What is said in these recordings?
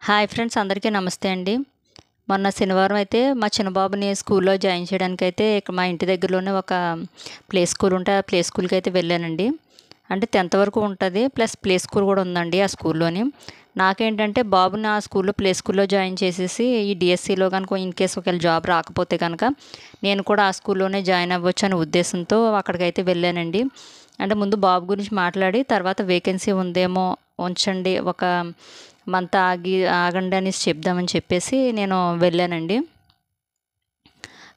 Hi friends, అందరికీ నమస్తే అండి. మొన్న శనివారం అయితే మా చిన్న బాబుని స్కూల్లో జాయిన్ చేయడానికైతే ఇక్కడ మా ఇంటి దగ్గరలోనే ఒక ప్లే స్కూల్ ఉంటే ఆ ప్లే స్కూల్కి అయితే వెళ్ళానండి. అంటే 10th వరకు ఉంటుంది, ప్లస్ ప్లే స్కూల్ కూడా ఉందండి ఆ స్కూల్లోని. నాకేంటంటే బాబుని ఆ స్కూల్లో ప్లే స్కూల్లో జాయిన్ చేసేసి ఈ డిఎస్సిలో కనుక ఇన్ కేస్ ఒకవేళ జాబ్ రాకపోతే కనుక నేను కూడా ఆ స్కూల్లోనే జాయిన్ అవ్వచ్చు అనే ఉద్దేశంతో అక్కడికైతే వెళ్ళానండి. అంటే ముందు బాబు గురించి మాట్లాడి తర్వాత వేకెన్సీ ఉందేమో ఉంచండి, ఒక మంత్ ఆగండి అనేసి చెప్దామని చెప్పేసి నేను వెళ్ళానండి.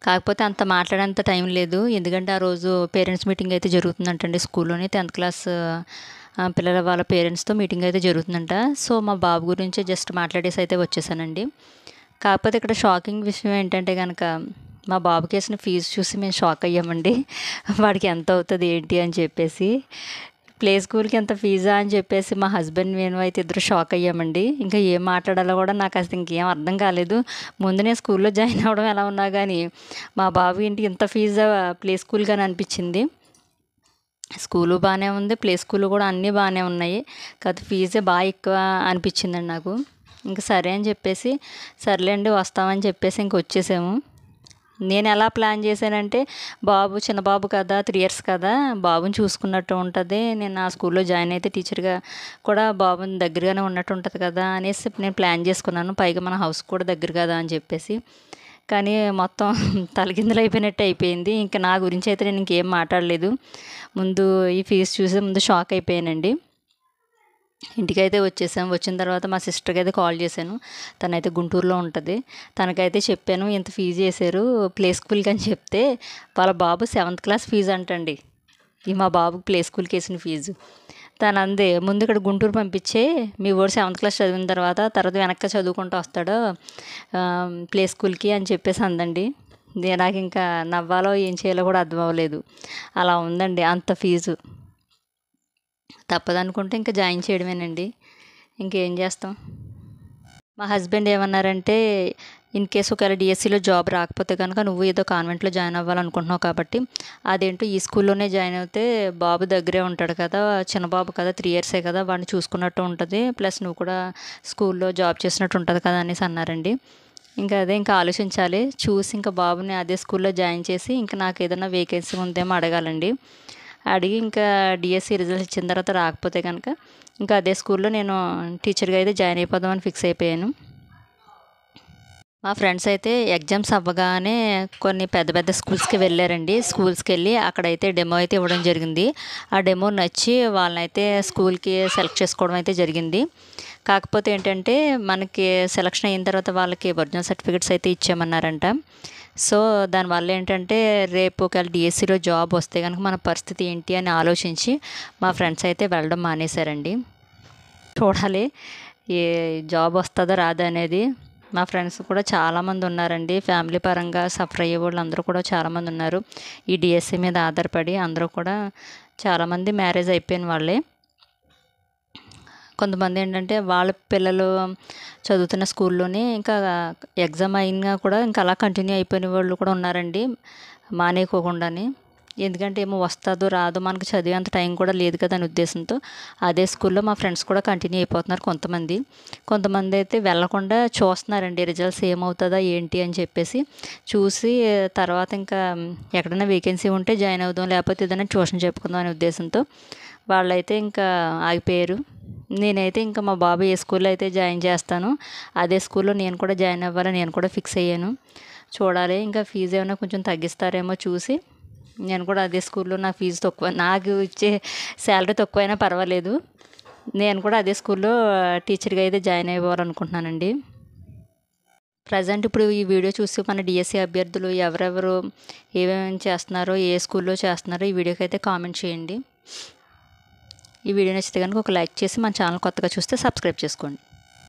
కాకపోతే అంత మాట్లాడేంత టైం లేదు, ఎందుకంటే ఆ రోజు పేరెంట్స్ మీటింగ్ అయితే జరుగుతుందంటండి స్కూల్లోని. 10th క్లాస్ పిల్లల వాళ్ళ పేరెంట్స్తో మీటింగ్ అయితే జరుగుతుందంట. సో మా బాబు గురించి జస్ట్ మాట్లాడేసి అయితే వచ్చేసానండి. కాకపోతే ఇక్కడ షాకింగ్ విషయం ఏంటంటే కనుక మా బాబుకి వేసిన ఫీజు చూసి మేము షాక్ అయ్యామండి. వాడికి ఎంత అవుతుంది ఏంటి అని చెప్పేసి, ప్లే స్కూల్కి ఎంత ఫీజా అని చెప్పేసి మా హస్బెండ్ నేను అయితే ఇద్దరు షాక్ అయ్యామండి. ఇంకా ఏం మాట్లాడాలో కూడా నాకు అసలు ఇంకేం అర్థం కాలేదు. ముందు నేను స్కూల్లో జాయిన్ అవ్వడం ఎలా ఉన్నా కానీ మా బాబు ఏంటి ఇంత ఫీజా ప్లే స్కూల్ కానీ అనిపించింది. స్కూలు బాగానే ఉంది, ప్లే స్కూల్ కూడా అన్నీ బాగానే ఉన్నాయి, కాకపోతే ఫీజే బాగా ఎక్కువ అనిపించిందండి నాకు. ఇంకా సరే అని చెప్పేసి సర్లేండి వస్తామని చెప్పేసి ఇంక వచ్చేసాము. నేను ఎలా ప్లాన్ చేశానంటే బాబు చిన్న బాబు కదా, 3 years కదా, బాబుని చూసుకున్నట్టు ఉంటుంది, నేను ఆ స్కూల్లో జాయిన్ అయితే టీచర్గా కూడా బాబుని దగ్గరగానే ఉన్నట్టు ఉంటుంది కదా అనేసి నేను ప్లాన్ చేసుకున్నాను. పైగా మన హౌస్ కూడా దగ్గర కదా అని చెప్పేసి. కానీ మొత్తం తలకిందులు అయిపోయినట్టు అయిపోయింది. ఇంకా నా గురించి అయితే నేను ఇంకేం మాట్లాడలేదు. ముందు ఈ ఫీజు చూసి ముందు షాక్ అయిపోయానండి. ఇంటికైతే వచ్చేసాం. వచ్చిన తర్వాత మా సిస్టర్కి అయితే కాల్ చేశాను, తనైతే గుంటూరులో ఉంటుంది. తనకైతే చెప్పాను ఇంత ఫీజు వేసారు ప్లే స్కూల్కి అని చెప్తే, వాళ్ళ బాబు 7th క్లాస్ ఫీజు అంటండి ఈ మా బాబుకి ప్లే స్కూల్కి వేసిన ఫీజు. తను అందే ముందు ఇక్కడ గుంటూరు పంపించే, మీ వాడు 7th క్లాస్ చదివిన తర్వాత వెనక్కి చదువుకుంటూ వస్తాడు ప్లే స్కూల్కి అని చెప్పేసి అందండి. నాకు ఇంకా నవ్వాలో ఏం చేయాలో కూడా అర్థం అవ్వలేదు. అలా ఉందండి అంత ఫీజు. తప్పదనుకుంటే ఇంకా జాయిన్ చేయడమేనండి, ఇంకేం చేస్తాం. మా హస్బెండ్ ఏమన్నారంటే, ఇన్ కేస్ ఒకవేళ డిఎస్సిలో జాబ్ రాకపోతే కనుక నువ్వు ఏదో కాన్వెంట్లో జాయిన్ అవ్వాలనుకుంటున్నావు కాబట్టి అదేంటో ఈ స్కూల్లోనే జాయిన్ అవుతే బాబు దగ్గరే ఉంటాడు కదా, చిన్న బాబు కదా, 3 years కదా, వాడిని చూసుకున్నట్టు ఉంటుంది, ప్లస్ నువ్వు కూడా స్కూల్లో జాబ్ చేసినట్టు ఉంటుంది కదా అనేసి అన్నారండి. ఇంకా ఆలోచించాలి, చూసి ఇంకా బాబుని అదే స్కూల్లో జాయిన్ చేసి ఇంకా నాకు ఏదైనా వేకెన్సీ ఉందేమో అడగాలండి. అడిగి ఇంకా డిఎస్సి రిజల్ట్స్ ఇచ్చిన తర్వాత రాకపోతే కనుక ఇంకా అదే స్కూల్లో నేను టీచర్గా అయితే జాయిన్ అయిపోదామని ఫిక్స్ అయిపోయాను. మా ఫ్రెండ్స్ అయితే ఎగ్జామ్స్ అవ్వగానే కొన్ని పెద్ద పెద్ద స్కూల్స్కి వెళ్ళారండి. స్కూల్స్కి వెళ్ళి అక్కడైతే డెమో అయితే ఇవ్వడం జరిగింది. ఆ డెమో నచ్చి వాళ్ళనైతే స్కూల్కి సెలెక్ట్ చేసుకోవడం అయితే జరిగింది. కాకపోతే ఏంటంటే మనకి సెలక్షన్ అయిన తర్వాత వాళ్ళకి ఒరిజినల్ సర్టిఫికెట్స్ అయితే ఇచ్చామన్నారంట. సో దానివల్ల ఏంటంటే రేపు ఒకవేళ డిఎస్సిలో జాబ్ వస్తే కనుక మన పరిస్థితి ఏంటి అని ఆలోచించి మా ఫ్రెండ్స్ అయితే వెళ్ళడం మానేశారండి. చూడాలి ఏ జాబ్ వస్తుందో రాదా అనేది. మా ఫ్రెండ్స్ కూడా చాలామంది ఉన్నారండి, ఫ్యామిలీ పరంగా సఫర్ అయ్యే వాళ్ళు అందరూ కూడా చాలామంది ఉన్నారు. ఈ డిఎస్సి మీద ఆధారపడి అందరూ కూడా చాలామంది మ్యారేజ్ అయిపోయిన వాళ్ళే. కొంతమంది ఏంటంటే వాళ్ళ పిల్లలు చదువుతున్న స్కూల్లోనే ఇంకా ఎగ్జామ్ అయినా కూడా ఇంకా అలా కంటిన్యూ అయిపోయిన వాళ్ళు కూడా ఉన్నారండి, మానేయకోకుండానే. ఎందుకంటే ఏమో వస్తుందో రాదో మనకు చదివేంత టైం కూడా లేదు కదా అనే ఉద్దేశంతో అదే స్కూల్లో మా ఫ్రెండ్స్ కూడా కంటిన్యూ అయిపోతున్నారు. కొంతమంది అయితే వెళ్ళకుండా చూస్తున్నారండి రిజల్ట్స్ ఏమవుతుందా ఏంటి అని చెప్పేసి. చూసి తర్వాత ఇంకా ఎక్కడైనా వేకెన్సీ ఉంటే జాయిన్ అవుదాం, లేకపోతే ఏదైనా ట్యూషన్ చెప్పుకుందాం అనే ఉద్దేశంతో వాళ్ళైతే ఇంకా ఆగిపోయారు. నేనైతే ఇంకా మా బాబు ఏ స్కూల్లో అయితే జాయిన్ చేస్తానో అదే స్కూల్లో నేను కూడా జాయిన్ అవ్వాలని నేను కూడా ఫిక్స్ అయ్యాను. చూడాలి, ఇంకా ఫీజు ఏమైనా కొంచెం తగ్గిస్తారేమో చూసి నేను కూడా అదే స్కూల్లో, నా ఫీజు తక్కువ, నాకు ఇచ్చే శాలరీ తక్కువైనా పర్వాలేదు, నేను కూడా అదే స్కూల్లో టీచర్గా అయితే జాయిన్ అవ్వాలనుకుంటున్నానండి. ప్రజెంట్ ఇప్పుడు ఈ వీడియో చూసి మన డిఎస్సి అభ్యర్థులు ఎవరెవరు ఏమేమి చేస్తున్నారో, ఏ స్కూల్లో చేస్తున్నారో ఈ వీడియోకి అయితే కామెంట్ చేయండి. ఈ వీడియో నచ్చితే కనుక ఒక లైక్ చేసి మన ఛానల్ కొత్తగా చూస్తే సబ్స్క్రైబ్ చేసుకోండి.